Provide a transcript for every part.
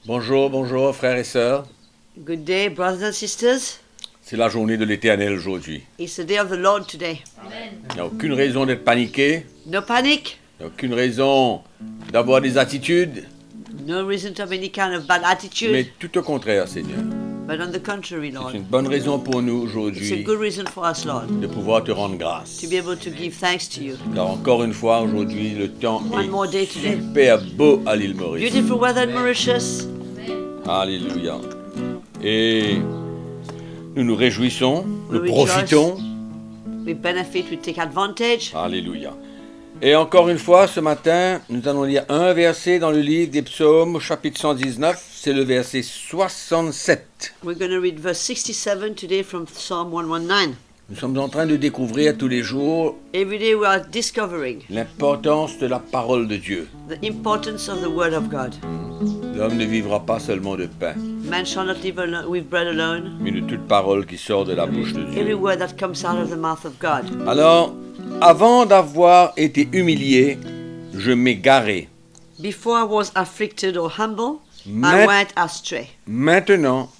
Bonjour, bonjour frères et sœurs. Good day, brothers and sisters. C'est la journée de l'Éternel aujourd'hui. It's the day of the Lord today. Il n'y a aucune raison d'être paniqué. No panic, Il n'y a aucune raison d'avoir des attitudes. no reason to have any kind of bad Mais attitude, tout au contraire, Seigneur. but on the contrary, C'est Lord. une bonne raison pour nous It's a aujourd'hui good reason for us, Lord, de pouvoir te rendre grâce. to be able to give thanks to you. Car encore une fois, aujourd'hui, le temps One more day est today. super beau à l'île Maurice. Beautiful weather in Mauritius. Alléluia. Et nous nous réjouissons, nous We rejoice. profitons. We benefit, we take advantage. Alléluia. Et encore une fois, ce matin, nous allons lire un verset dans le livre des Psaumes, au chapitre 119, c'est le verset 67. We're going to read verse 67 today from Psalm 119. Nous sommes en train de découvrir tous les jours Every day we are discovering l'importance de la parole de Dieu. the importance of the Word of God. L'homme ne vivra pas seulement de pain, Man shall not live with bread alone, mais de toute parole qui sort de la bouche de every Dieu. word that comes out of the mouth of God. Alors, avant d'avoir été humilié, je m'égarais. Before I was afflicted or humble, I Ma- went astray. Maintenant,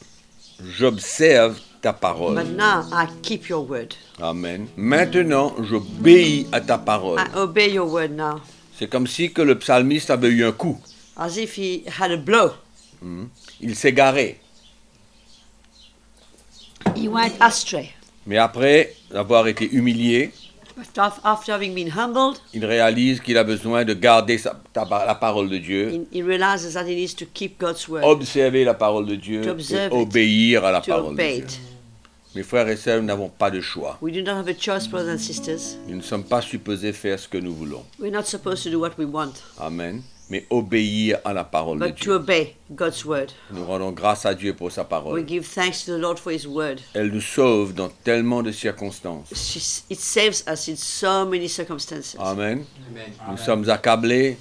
j'observe ta parole. But now I keep your word. Amen. Maintenant, j'obéis à ta parole. I obey your word now. C'est comme si que le psalmiste avait eu un coup. As if he had a blow. Il s'est garé. He went astray. Mais après avoir été humilié, But after having been humbled, il réalise qu'il a besoin de garder la parole de Dieu, he realizes that he needs to keep God's word, observer la parole de Dieu To et observe it, obéir à la to parole de obey Dieu. it. Mes frères et sœurs, nous n'avons pas de choix. We do not have a choice, brothers and sisters. Nous ne sommes pas supposés faire ce que nous voulons. We're not supposed to do what we want, Amen. Mais obéir à la parole de but to Dieu. obey God's word. Nous rendons grâce à Dieu pour sa We parole. give thanks to the Lord for his word. Elle nous sauve dans tellement de circonstances. It saves us in so many circumstances. Amen. Nous sommes accablés.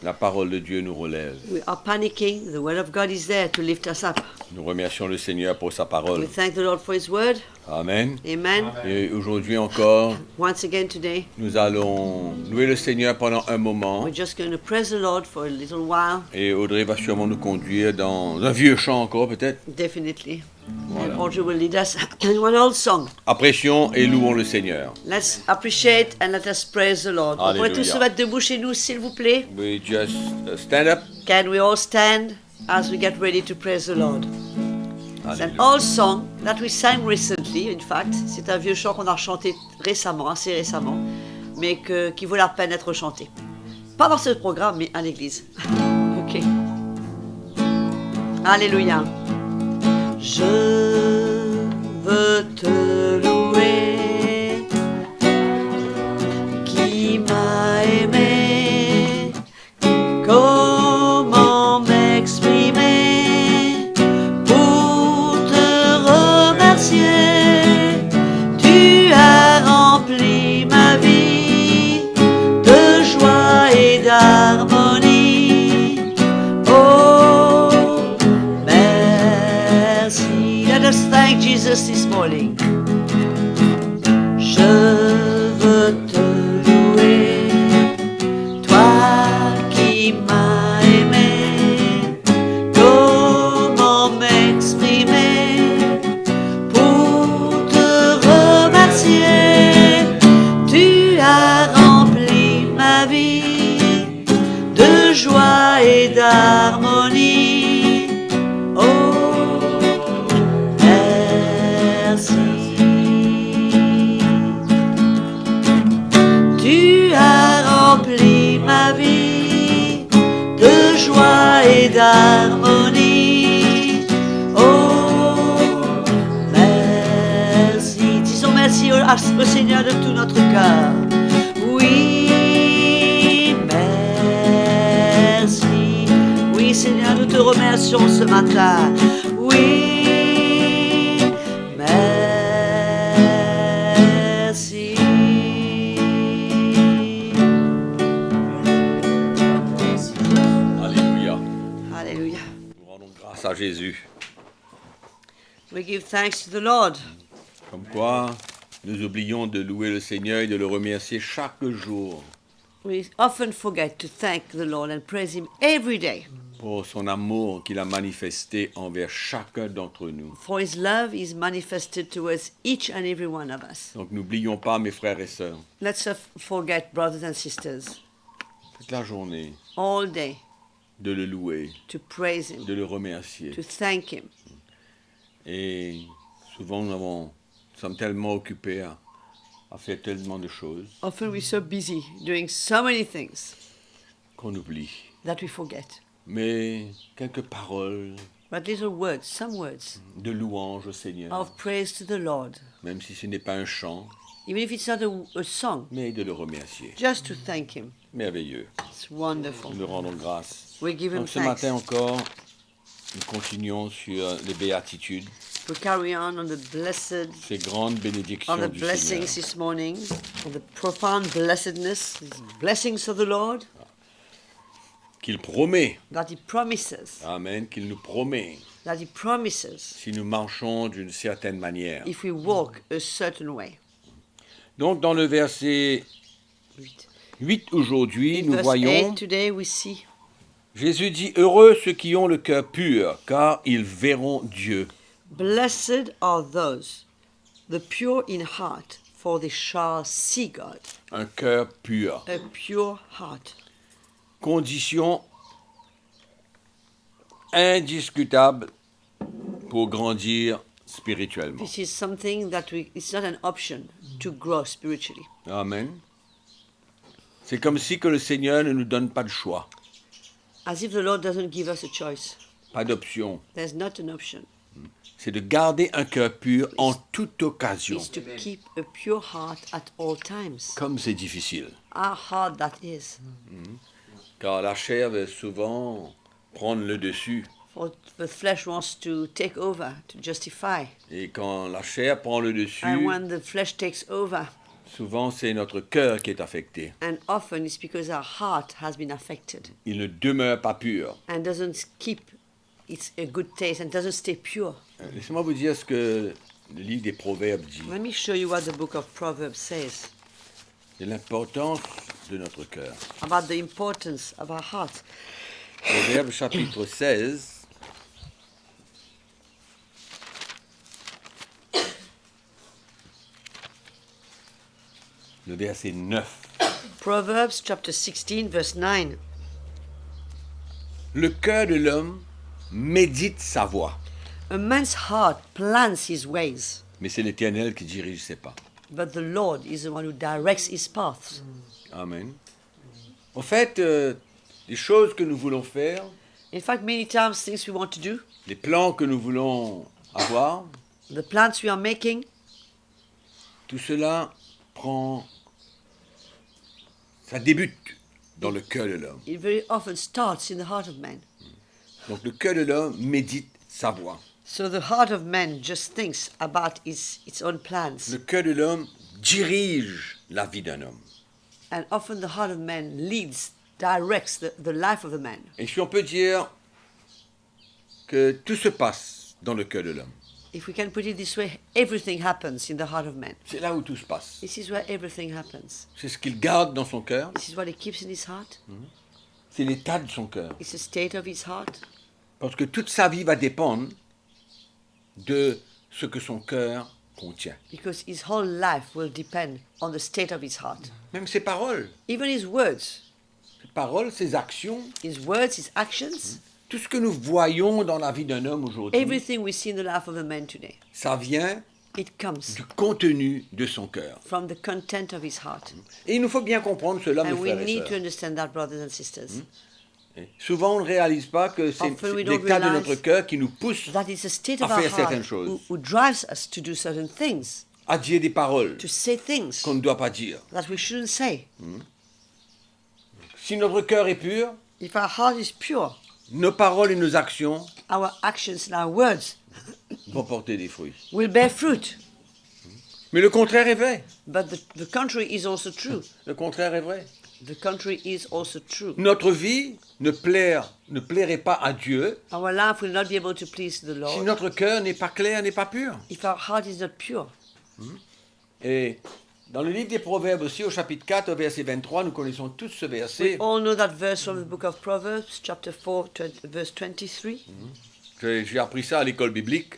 La parole de Dieu nous relève. We are panicking. The word of God is there to lift us up. Nous remercions le Seigneur pour sa We parole. thank the Lord for his word. Amen. Amen. Et aujourd'hui encore, Once again today, nous allons louer le Seigneur pendant un moment. we're just going to praise the Lord for a little while, Et Audrey va sûrement nous conduire dans un vieux chant encore peut-être. definitely. Voilà. And Audrey will lead us in one old song. Apprécions et louons le Seigneur. Let's appreciate and let us praise the Lord. On pourrait tous Alléluia. se mettre debout chez nous, s'il vous plaît. We just stand up. Can we all stand as we get ready to praise the Lord? It's an Alléluia. old song that we sang recently, in fact. C'est un vieux chant qu'on a chanté récemment, assez récemment, mais qui vaut la peine d'être chanté. Pas dans ce programme, mais à l'église. Ok. Alléluia. Je veux te louer, qui m'a aimé. Comment m'exprimer pour te remercier? Tu as rempli ma vie de joie et d'harmonie. Oh, merci. Let us thank Jesus this morning. Je veux te louer, toi qui m'as aimé. Comment m'exprimer pour te remercier? Tu as rempli ma vie de joie et d'harmonie. Oh, merci. Tu as rempli ma vie de joie et d'harmonie. Oh, merci. Disons merci au Seigneur de tout notre cœur. Oui, merci. Oui, Seigneur, nous te remercions ce matin. Oui, merci. Alléluia. Alléluia. Nous rendons grâce à Jésus. We give thanks to the Lord. Comme quoi, nous oublions de louer le Seigneur et de le remercier chaque jour. We often forget to thank the Lord and praise Him every day. pour son amour qu'il a manifesté envers chacun d'entre nous. For his love is manifested towards each and every one of us. Donc n'oublions pas, mes frères et sœurs, Let's not forget, brothers and sisters, toute la journée, all day de le louer, to praise him, de le remercier. to thank him. Et souvent, nous sommes tellement occupés à faire tellement de choses Often we're so busy doing so many things qu'on oublie. that we forget. Mais quelques paroles But little words, some words de louange au Seigneur, of praise to the Lord, même si ce n'est pas un chant, even if it's not a song, mais de le remercier. just to thank him. Merveilleux. It's wonderful. Nous lui rendons grâce. We give him Donc ce thanks. matin encore, nous continuons sur les béatitudes, We carry on the blessed, ces grandes bénédictions on the du blessings Seigneur. this morning, on the profound blessedness, these blessings of the Lord Qu'il promet, that he promises, amen, qu'il nous promet, that he promises si nous marchons d'une certaine manière. if we walk a certain way. Donc dans le verset 8 aujourd'hui, In nous verse voyons 8 today we see, Jésus dit, heureux ceux qui ont le cœur pur, car ils verront Dieu. blessed are those, the pure in heart, for they shall see God. Un cœur pur. A pure heart. Condition indiscutable pour grandir spirituellement. This is something that it's not an option to grow spiritually. Amen. C'est comme si que le Seigneur ne nous donne pas de choix, As if the Lord doesn't give us a choice. pas d'option. There's not an option. C'est de garder un cœur pur en toute occasion. It's to keep a pure heart at all times. Comme c'est difficile. How hard that is. Car la chair veut souvent prendre le dessus. For the flesh wants to take over, to justify. Et quand la chair prend le dessus, And when the flesh takes over, souvent c'est notre cœur qui est affecté. and often it's because our heart has been affected Il ne demeure pas pur. and doesn't keep its a good taste and doesn't stay pure. Laissez-moi vous dire ce que le livre des Proverbes dit. Let me show you what the book of Proverbs says C'est l'importance de notre cœur. about the importance of our heart. Proverbes chapitre 16. Le verset 9. Proverbs chapter 16, verse 9. Le cœur de l'homme médite sa voie, A man's heart plans his ways, mais c'est l'Éternel qui dirige ses pas. but the Lord is the one who directs his paths. Amen. En fait, les choses que nous voulons faire, In fact, many times things we want to do, les plans que nous voulons avoir, the plans we are making, tout cela ça débute dans le cœur de l'homme. it very often starts in the heart of man. Donc le cœur de l'homme médite sa voie. So the heart of man just thinks about its own plans. Le cœur de l'homme dirige la vie d'un homme. And often the heart of man directs the life of the man. Et si on peut dire que tout se passe dans le cœur de l'homme, If we can put it this way, everything happens in the heart of man. c'est là où tout se passe. This is where everything happens. C'est ce qu'il garde dans son cœur, This is what he keeps in his heart. c'est l'état de son cœur. It's the state of his heart. Parce que toute sa vie va dépendre de ce que son cœur contient. Because his whole life will depend on the state of his heart. Même ses paroles, Even his words, ses actions, his actions, tout ce que nous voyons dans la vie d'un homme aujourd'hui, everything we see in the life of a man today, ça vient it comes du contenu de son cœur. from the content of his heart. Et il nous faut bien comprendre cela, mes And we frères et need to sœurs. understand that, brothers and sisters. Et souvent, on ne réalise pas que c'est Often we l'état don't de realize notre cœur qui nous pousse That is the state à of our faire certaines heart choses, who drives us to do certain things, à dire des paroles to say things qu'on ne doit pas dire. that we shouldn't say. Si notre cœur est pur, If our heart is pure, nos paroles et nos actions our actions and our words vont porter des fruits. will bear fruit. Mais le contraire est vrai. But the contrary is also true. Le contraire est vrai. The contrary is also true. Notre vie ne plairait pas à Dieu Our life will not be able to please the si Lord notre cœur n'est pas clair, n'est pas pur. if our heart is not pure. Et Dans le livre des Proverbes aussi, au chapitre 4, au verset 23, nous connaissons tous ce We verset. all know that verse from the book of Proverbs, chapter 4, verse 23. J'ai appris ça à l'école biblique.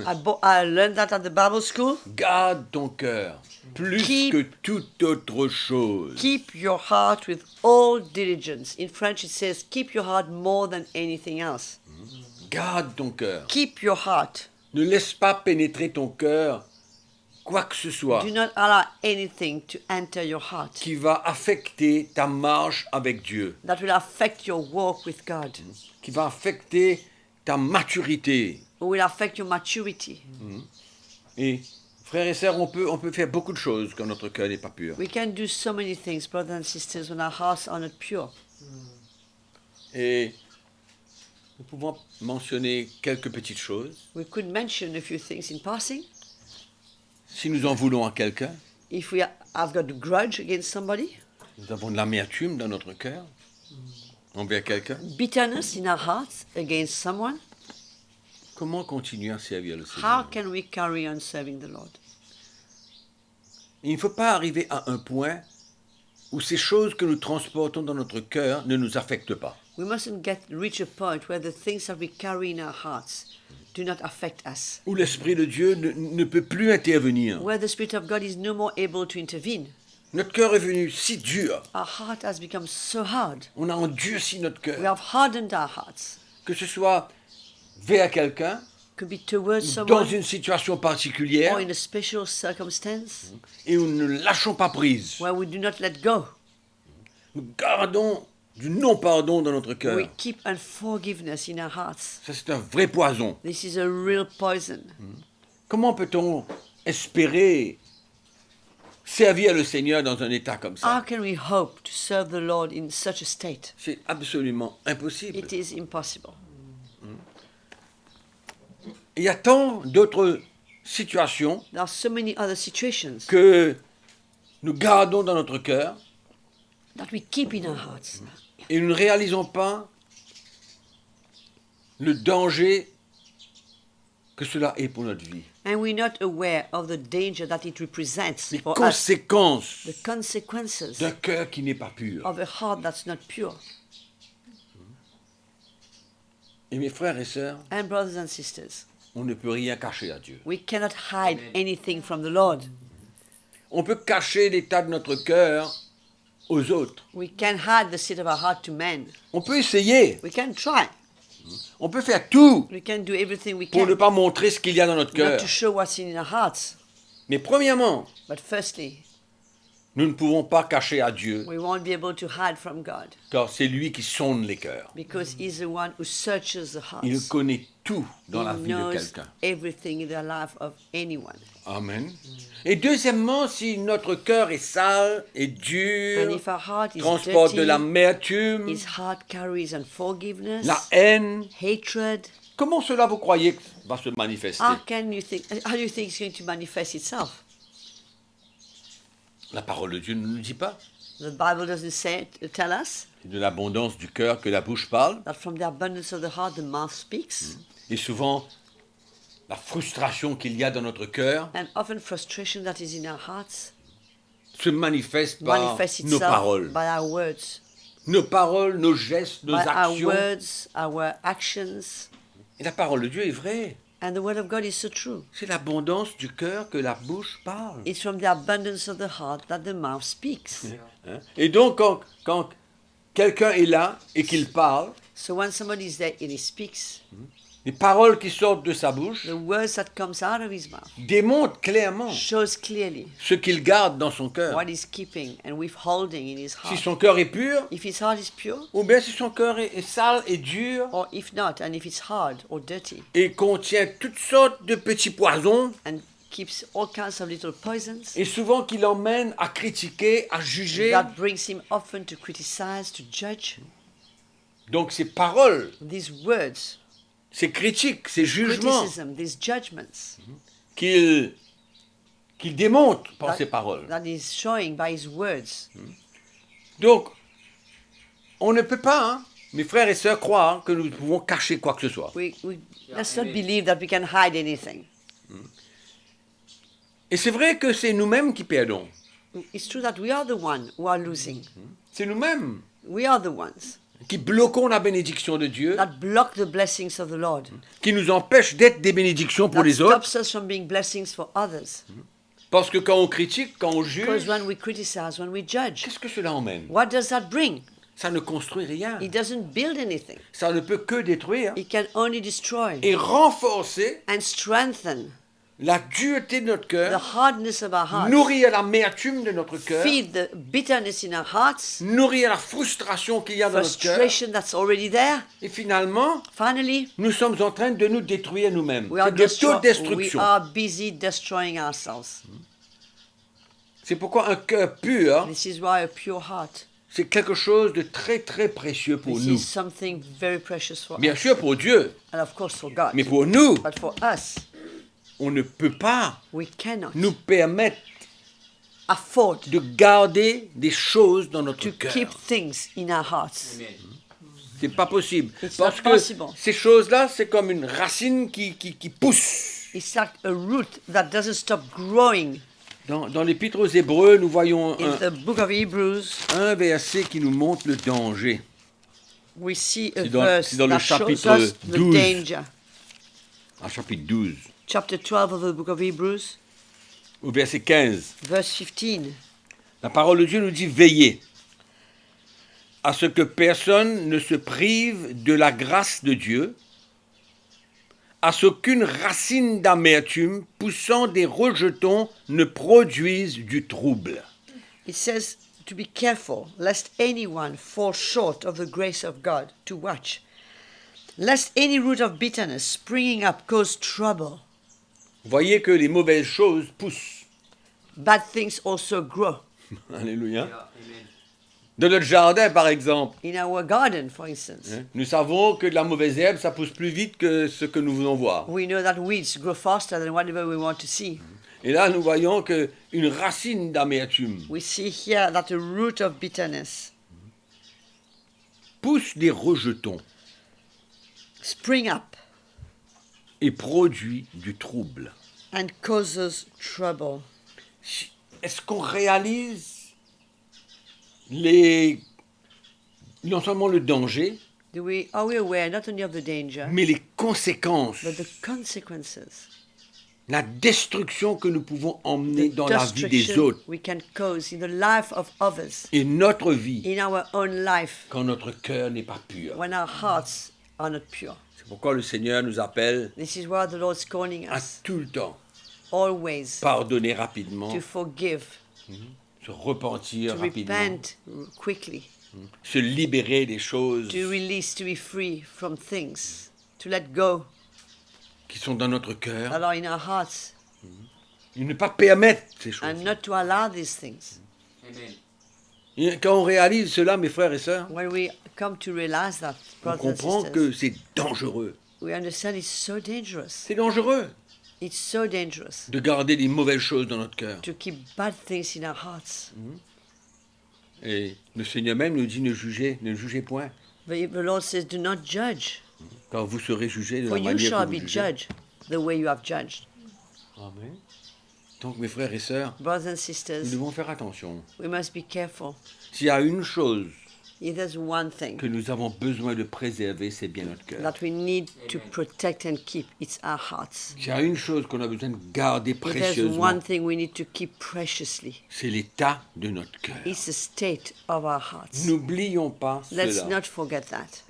I learned that at the Bible school. Garde ton cœur plus Keep- que toute autre chose. Keep your heart with all diligence. In French, it says, keep your heart more than anything else. Garde ton cœur. Keep your heart. Ne laisse pas pénétrer ton cœur quoi que ce soit Do not allow anything to enter your heart qui va affecter ta marche avec Dieu, that will affect your walk with God, qui va affecter ta maturité. or will affect your maturity. Et frères et sœurs, on peut faire beaucoup de choses quand notre cœur n'est pas pur. We can do so many things, brothers and sisters, when our hearts are not pure. Et nous pouvons mentionner quelques petites choses. We could mention a few things in passing. Si nous en voulons à quelqu'un, If we have got a grudge against somebody, nous avons de l'amertume dans notre cœur envers quelqu'un, bitterness in our hearts against someone, comment continuer à servir le how Seigneur? can we carry on serving the Lord? Il ne faut pas arriver à un point où ces choses que nous transportons dans notre cœur ne nous affectent pas. We mustn't reach a point where the things that we carry in our hearts do not affect us, Où l'Esprit de Dieu ne peut plus intervenir. where the Spirit of God is no more able to intervene. Notre cœur est devenu si dur. Our heart has become so hard. On a endurci notre We cœur. have hardened our hearts. Que ce soit vers quelqu'un, Could be towards dans someone une situation particulière, or in a special circumstance et où nous ne lâchons pas prise. where we do not let go. Nous gardons du non-pardon dans notre cœur. We keep unforgiveness in our hearts. Ça, c'est un vrai poison. This is a real poison. Comment peut-on espérer servir le Seigneur dans un état comme How ça? can we hope to serve the Lord in such a state? C'est absolument impossible. It is impossible. Il y a tant d'autres situations There are so many other situations que nous gardons dans notre cœur that we keep in our hearts. et nous ne réalisons pas le danger que cela est pour notre vie. And we're not aware of the danger that it represents Les for us, conséquences the consequences d'un cœur qui n'est pas pur. of a heart that's not pure. Et mes frères et sœurs, And brothers and sisters, on ne peut rien cacher à Dieu. we cannot hide anything from the Lord. On peut cacher l'état de notre cœur aux autres. We can hide the state of our heart to men. On peut essayer. We can try. On peut faire tout We can do everything we pour can ne pas montrer ce qu'il y a dans notre not cœur. to show what's in our hearts. Mais premièrement, But firstly, nous ne pouvons pas cacher à Dieu, we won't be able to hide from God car c'est lui qui sonde les cœurs. because He's the one who searches the Il hearts. connaît tout dans la He vie de knows quelqu'un. everything in the life of anyone. Amen. Et deuxièmement, si notre cœur est sale et And dur, if our heart is transporte de dirty, l'amertume, His heart carries unforgiveness, la haine, hatred. comment cela vous croyez que va se manifester? How do you think it's going to manifest itself? La parole de Dieu ne nous dit pas. The Bible doesn't tell us C'est de l'abondance du cœur que la bouche parle. that from the abundance of the heart the mouth speaks, Et souvent, la frustration qu'il y a dans notre cœur and often frustration that is in our hearts se manifeste par manifests nos itself paroles. by our words, Nos paroles, nos gestes, nos by our actions. words, our actions. Et la parole de Dieu est vraie. And the word of God is so true. C'est l'abondance du cœur que la bouche parle. It's from the abundance of the heart that the mouth speaks. Hein? Et donc, quand quelqu'un est là et qu'il parle, So when somebody is there and he speaks, les paroles qui sortent de sa bouche the words that comes out of his mouth démontrent clairement shows clearly ce qu'il garde dans son cœur. what he's keeping and withholding in his Si heart. son cœur est pur, If his heart is pure, ou bien si son cœur est sale et dur or if not, and if it's hard or dirty, et contient toutes sortes de petits poisons, and keeps all kinds of little poisons, et souvent qui l'emmène à critiquer, à juger. that brings him often to criticize, to judge. Donc ces paroles, These words, ces critiques, ces jugements criticism, these judgments, qu'il démontre par that, ces paroles. that is showing by his words. Donc, on ne peut pas, hein, mes frères et sœurs, croire que nous pouvons cacher quoi que ce soit. Let's not believe that we can hide anything. Et c'est vrai que c'est nous-mêmes qui perdons. It's true that we are the one who are losing. C'est nous-mêmes We are the ones qui bloquons la bénédiction de Dieu, that block the blessings of the Lord. qui nous empêchent d'être des bénédictions pour That les autres. stops us from being blessings for others. Parce que quand on critique, quand on Because juge, when we criticize, when we judge, qu'est-ce que cela emmène? what does that bring? Ça ne construit rien. It doesn't build anything. Ça ne peut que détruire It can only destroy et renforcer and strengthen la dureté de notre the cœur, hardness of our hearts, nourrir l'amertume de notre cœur, feed the bitterness in our hearts, nourrir la frustration qu'il y a dans notre cœur. frustration that's already there. Et finalement, Finally, nous sommes en train de nous détruire nous-mêmes. we are, C'est de we l'autodestruction. are busy destroying ourselves. C'est pourquoi un cœur pur, This is why a pure heart, c'est quelque chose de très très précieux pour this nous. is something very precious for Bien us. sûr pour Dieu, And of course for God. mais pour nous, But for us, on ne peut pas we cannot nous permettre afford de garder des choses dans notre to cœur. keep things in our hearts. C'est pas possible. It's Parce not que possible. ces choses-là, c'est comme une racine qui pousse. It's like a root that doesn't stop growing. Dans l'Épître aux Hébreux, nous voyons In the book of Hebrews, un verset qui nous montre le danger. we see a C'est dans- verse c'est dans le that shows chapitre us the 12. danger. En chapitre 12, Chapter 12 of the book of Hebrews, au verset 15. verse 15. La parole de Dieu nous dit veillez à ce que personne ne se prive de la grâce de Dieu, à ce qu'aucune racine d'amertume poussant des rejetons ne produise du trouble. It says to be careful lest anyone fall short of the grace of God, to watch, lest any root of bitterness springing up cause trouble. Vous voyez que les mauvaises choses poussent. Bad things also grow. Alléluia. De notre jardin, par exemple, In our garden, for instance, hein, nous savons que de la mauvaise herbe, ça pousse plus vite que ce que nous voulons voir. we know that weeds grow faster than whatever we want to see. Et là, nous voyons qu'une racine d'amertume We see here that the root of bitterness pousse des rejetons spring up et produit du trouble. and causes trouble. Est-ce qu'on réalise non seulement le danger, Are we aware not only of the danger, mais les conséquences, but the consequences, la destruction que nous pouvons emmener the dans la vie des destruction autres we can cause in the life of others, et notre vie in our own life, quand notre cœur n'est pas pur. when our hearts are not pure. C'est pourquoi le Seigneur nous appelle This is why the Lord's calling à us tout le temps always pardonner rapidement, to forgive, se repentir to rapidement, repent quickly, se libérer des choses to release, to be free from things, to let go qui sont dans notre cœur that are in our hearts, et ne pas permettre ces choses. and not to allow these things. Et quand on réalise cela, mes frères et sœurs, When we come to realize that, on brothers and comprend sisters, que c'est dangereux. we understand it's so dangerous. C'est dangereux It's so dangerous de garder des mauvaises choses dans notre cœur. to keep bad things in our hearts. Et le Seigneur même nous dit ne jugez point, The Lord says, do not judge, car vous serez jugés de for la you manière shall que be vous jugez. judged the way you have judged. Amen. Donc mes frères et sœurs, Brothers and nous sisters, devons faire attention. we must be careful. S'il y a une chose If there's one thing que nous avons besoin de préserver, c'est bien notre cœur. that we need to protect and keep, it's our hearts. S'il y a une chose qu'on a besoin de garder If there's précieusement, one thing we need to keep preciously, c'est l'état de notre cœur. it's the state of our hearts. N'oublions pas Let's cela. not forget that.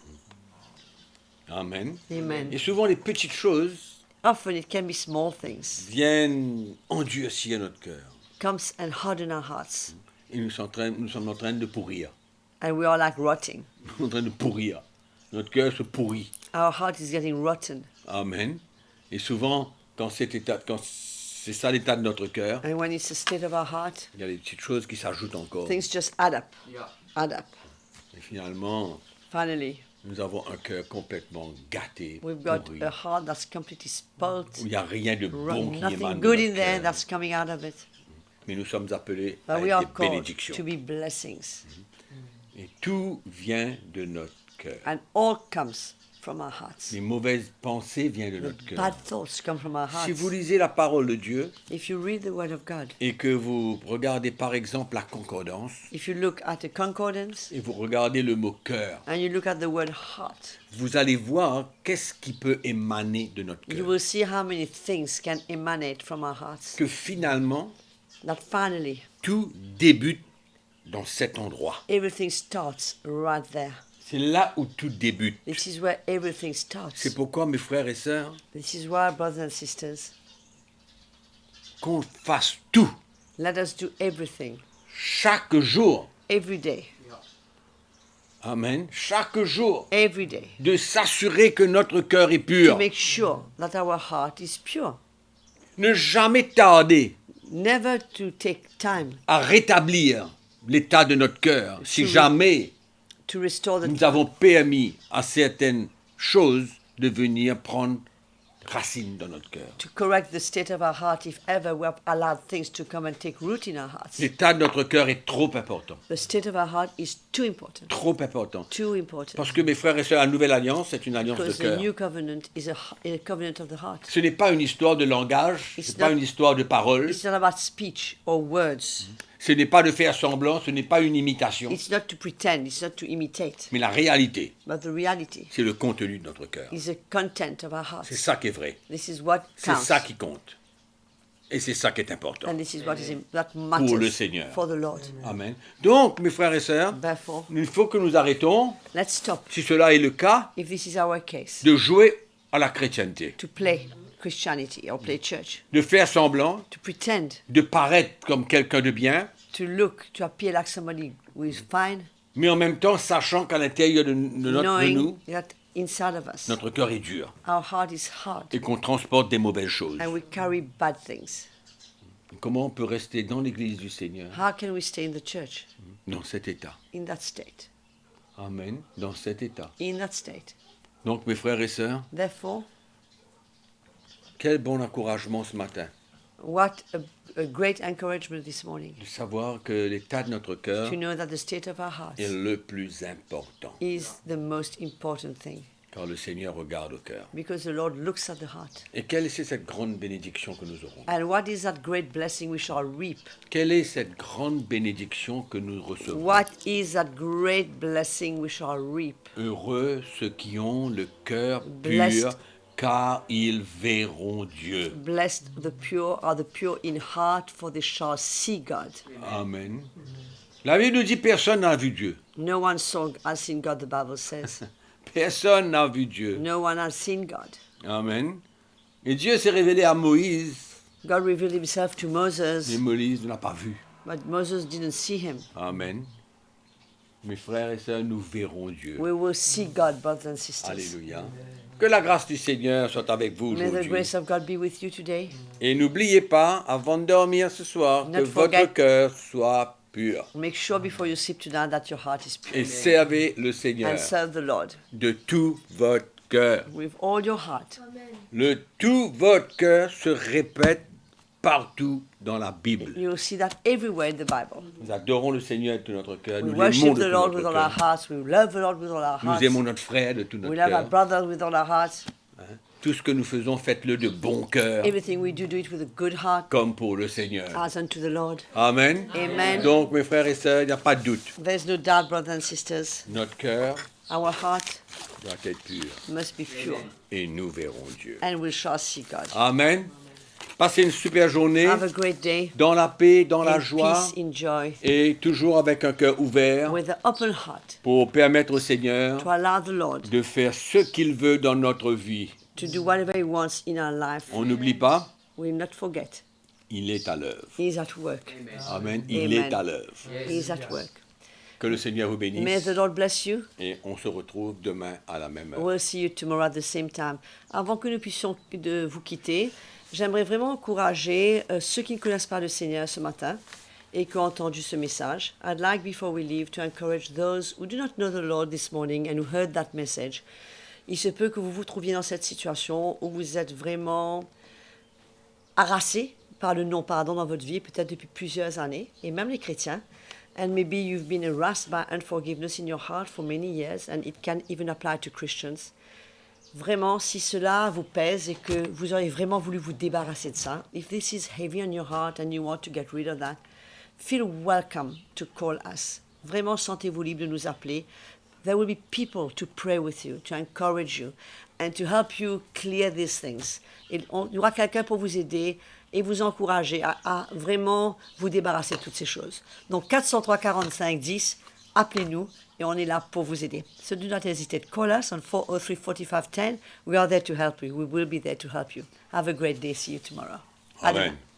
Amen. Amen. Et souvent, les petites choses Often it can be small things, viennent endurcir notre cœur. comes and harden our hearts, Et nous sommes en train de pourrir. and we are like rotting. Nous sommes en train de pourrir. Notre cœur se pourrit. Our heart is getting rotten. Amen. Et souvent, quand c'est ça l'état de notre cœur, And when it's the state of our heart, il y a des petites choses qui s'ajoutent encore. things just add up, add up. Et finalement, Finally, nous avons un cœur complètement gâté, we've got pourri, a heart that's completely spoilt, où il n'y a rien de bon qui émane nothing de good notre in there cœur. that's coming out of it. Mais nous sommes appelés à But we être are des called bénédictions. to be blessings. Et tout vient de notre cœur. And all comes from our hearts. Les mauvaises pensées viennent de notre cœur. Bad thoughts come from our hearts. Si vous lisez la parole de Dieu If you read the Word of God, et que vous regardez par exemple la concordance if you look at the concordance et vous regardez le mot cœur, and you look at the word heart, vous allez voir qu'est-ce qui peut émaner de notre you cœur. will see how many things can emanate from our hearts. Que finalement, That finally, tout débute dans cet endroit. everything starts right there. C'est là où tout débute. This is where everything starts. C'est pourquoi, mes frères et sœurs, This is why, brothers and sisters, qu'on fasse tout, let us do everything, chaque jour. every day, Amen. Chaque jour. every day, De s'assurer que notre cœur est to pur. make sure that our heart is pure. Ne jamais tarder Never to take time à rétablir l'état de notre cœur. Si jamais to restore the nous avons permis à certaines choses de venir prendre racine dans notre cœur. to correct the state of our heart if ever we have allowed things to come and take root in our hearts. L'état de notre cœur est trop important. The state of our heart is too important. Trop important. Too important. Parce que mes frères et sœurs, la nouvelle alliance, c'est une alliance de Because the cœur. new covenant is a covenant of the heart. Ce n'est pas une histoire de langage, ce It's n'est pas not- une histoire de parole, It's not about speech or words. ce n'est pas de faire semblant, ce n'est pas une imitation. It's not to pretend. It's not to imitate. Mais la réalité, But the reality c'est le contenu de notre cœur. is the content of our C'est hearts. ça qui est vrai. This is what C'est counts. ça qui compte. Et c'est ça qui est important. And this is what that le matters Seigneur. for the Lord. Amen. Donc, mes frères et sœurs, Therefore, il faut que nous arrêtons, let's stop, si cela est le cas, if this is our case, de jouer à la chrétienté, to play Christianity or play church, de faire semblant, to pretend, de paraître comme quelqu'un de bien, to look, to appear like somebody who is fine, mais en même temps sachant qu'à l'intérieur de nous, knowing that inside of us, notre cœur est dur our heart is hard et qu'on transporte des mauvaises choses. and we carry bad things. Comment on peut rester dans l'église du Seigneur How can we stay in the church dans cet état? in that state? Amen. Dans cet état. In that state. Donc, mes frères et sœurs, Therefore, quel bon encouragement ce matin what a great encouragement this morning de savoir que l'état de notre cœur to know that the state of our hearts est le plus important, is the most important thing car le Seigneur regarde au cœur. because the Lord looks at the heart. Et quelle est cette grande bénédiction que nous aurons? And what is that great blessing we shall reap? Quelle est cette grande bénédiction que nous recevons? What is that great blessing we shall reap? Heureux ceux qui ont le cœur pur, Blessed. car ils verront Dieu. Blessed the pure are the pure in heart, for they shall see God. Amen. La Bible nous dit personne n'a vu Dieu. No one has seen God, the Bible says. Personne n'a vu Dieu. No one has seen God. Amen. Et Dieu s'est révélé à Moïse, God revealed himself to Moses, mais Moïse ne l'a pas vu. but Moses didn't see him. Amen. Mes frères et sœurs, nous verrons Dieu. We will see God, brothers and sisters. Alléluia. Que la grâce du Seigneur soit avec vous May the aujourd'hui. grace of God be with you today. Et n'oubliez pas, avant de dormir ce soir, Not que forget. votre cœur soit pur. Make sure before you sleep tonight that your heart is Et pure. servez le Seigneur And serve the Lord de tout votre cœur. with all your heart. Le tout votre cœur se répète partout dans la Bible. You will see that everywhere in the Bible. Nous adorons le Seigneur de tout notre cœur. We Nous worship l'aimons the de tout Lord notre with all our cœur. hearts. We love the Lord with all our Nous hearts. aimons notre frère de tout We notre love our cœur. brothers with all our hearts. Tout ce que nous faisons, faites-le de bon cœur, Everything we do, do it with a good heart, comme pour le Seigneur. as unto the Lord. Amen. Amen. Donc, mes frères et sœurs, il n'y a pas de doute. There's no doubt, brothers and sisters, Notre cœur our heart doit être pur must be pure, et nous verrons Dieu. and we shall see God. Amen. Passez une super journée Have a great day, dans la paix, dans la in joie peace, in joy, et toujours avec un cœur ouvert with an open heart, pour permettre au Seigneur to allow the Lord de faire ce qu'il veut dans notre vie. to do whatever He wants in our life. On n'oublie pas, We will not forget. il est à l'œuvre. He is at work. Amen. Il Amen. est à l'œuvre. He is at work. Que le Seigneur vous May bénisse the Lord bless you. et on se retrouve demain à la même heure. We'll see you tomorrow at the same time. Avant que nous puissions de vous quitter, j'aimerais vraiment encourager ceux qui ne connaissent pas le Seigneur ce matin et qui ont entendu ce message. I'd like, before we leave, to encourage those who do not know the Lord this morning and who heard that message. Il se peut que vous vous trouviez dans cette situation où vous êtes vraiment harassé par le non-pardon dans votre vie, peut-être depuis plusieurs années, et même les chrétiens. And maybe you've been harassed by unforgiveness in your heart for many years, and it can even apply to Christians. Vraiment, si cela vous pèse et que vous auriez vraiment voulu vous débarrasser de ça, if this is heavy on your heart and you want to get rid of that, feel welcome to call us. Vraiment, sentez-vous libre de nous appeler. There will be people to pray with you, to encourage you, and to help you clear these things. Il y aura quelqu'un pour vous aider et vous encourager à vraiment vous débarrasser de toutes ces choses. Donc, 403 45 10, appelez-nous et on est là pour vous aider. So do not hesitate. Call us on 403 45 10. We are there to help you. We will be there to help you. Have a great day. See you tomorrow. Amen.